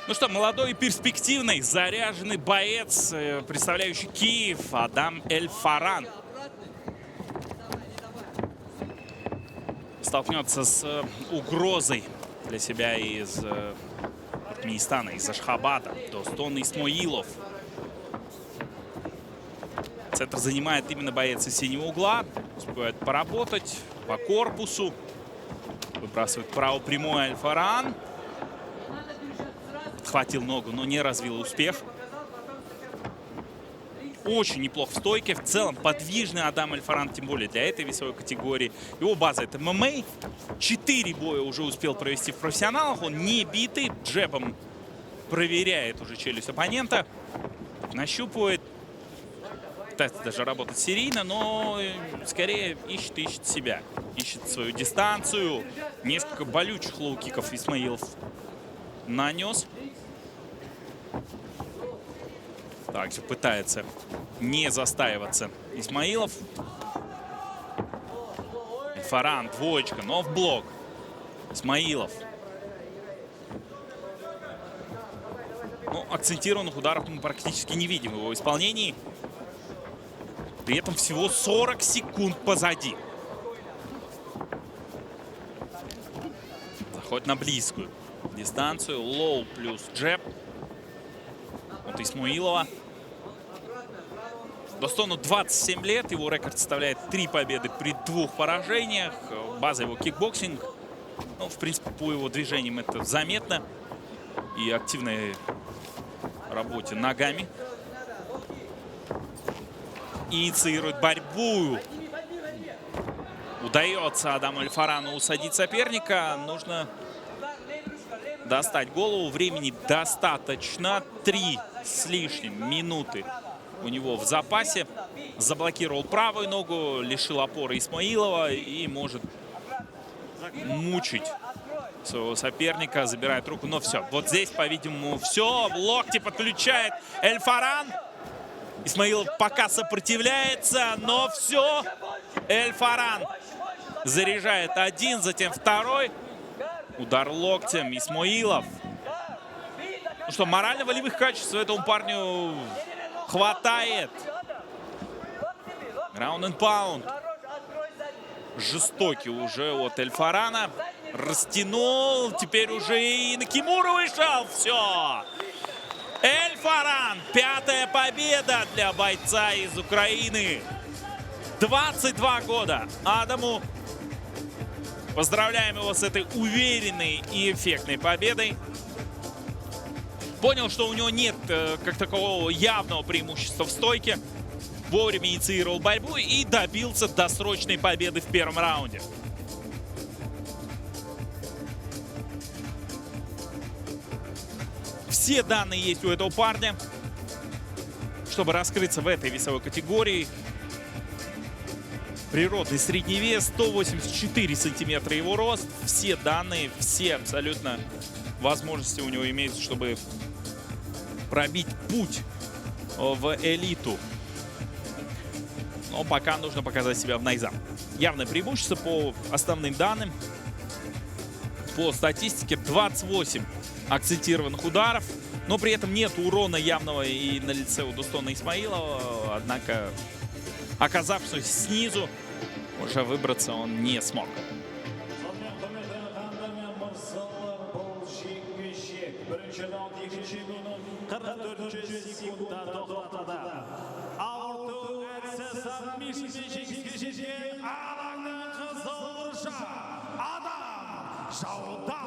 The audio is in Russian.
Ну что, молодой и перспективный, заряженный боец, представляющий Киев, Адам Эль-Фаран. Столкнется с угрозой для себя из Туркменистана, из Ашхабада. Достон Исмоилов. Центр занимает именно боец из синего угла. Успевает поработать по корпусу. Выбрасывает право прямой Эль-Фаран. Хватил ногу, но не развил успех. Очень неплох в стойке. В целом подвижный Адам Эль-Фаран, тем более для этой весовой категории. Его база — это ММА. 4 боя уже успел провести в профессионалах. Он не битый. Джебом проверяет уже челюсть оппонента. Нащупывает. Пытается даже работать серийно, но скорее ищет себя. Ищет свою дистанцию. Несколько болючих лоу-киков Исмоилов нанес. Также пытается не застаиваться Исмоилов. Фаран, двоечка, но в блок. Исмоилов. Ну, акцентированных ударов мы практически не видим в его исполнении. При этом всего 40 секунд позади. Заходит на близкую дистанцию. Лоу плюс джеб. Вот Исмоилова. Достону 27 лет. Его рекорд составляет 3 победы при 2 поражениях. База его кикбоксинг. Ну, в принципе, по его движениям это заметно. И активной работе ногами. Инициирует борьбу. Удается Адаму Эль-Фарану усадить соперника. Нужно достать голову. Времени достаточно. 3 с лишним минуты у него в запасе. Заблокировал правую ногу, лишил опоры Исмоилова и может мучить своего соперника. Забирает руку, но все. Вот здесь, по-видимому, все. В локте подключает Эль-Фаран. Исмоилов пока сопротивляется, но все. Эль-Фаран заряжает один, затем второй. Удар локтем Исмоилов. Ну что, морально-волевых качеств этому парню хватает. Ground and pound. Жестокий уже от Эль-Фарана. Растянул. Теперь уже и на Кимуру вышел. Все. Эль-Фаран. 5-я победа для бойца из Украины. 22 года Адаму. Поздравляем его с этой уверенной и эффектной победой. Понял, что у него нет как такового явного преимущества в стойке. Вовремя инициировал борьбу и добился досрочной победы в первом раунде. Все данные есть у этого парня, чтобы раскрыться в этой весовой категории. Природный средний вес, 184 сантиметра его рост. Все данные, все абсолютно возможности у него имеются, чтобы пробить путь в элиту. Но пока нужно показать себя в найзах. Явное преимущество по основным данным. По статистике 28 акцентированных ударов. Но при этом нет урона явного и на лице у Достона Исмоилова. Однако, оказавшись снизу, уже выбраться он не смог. Adam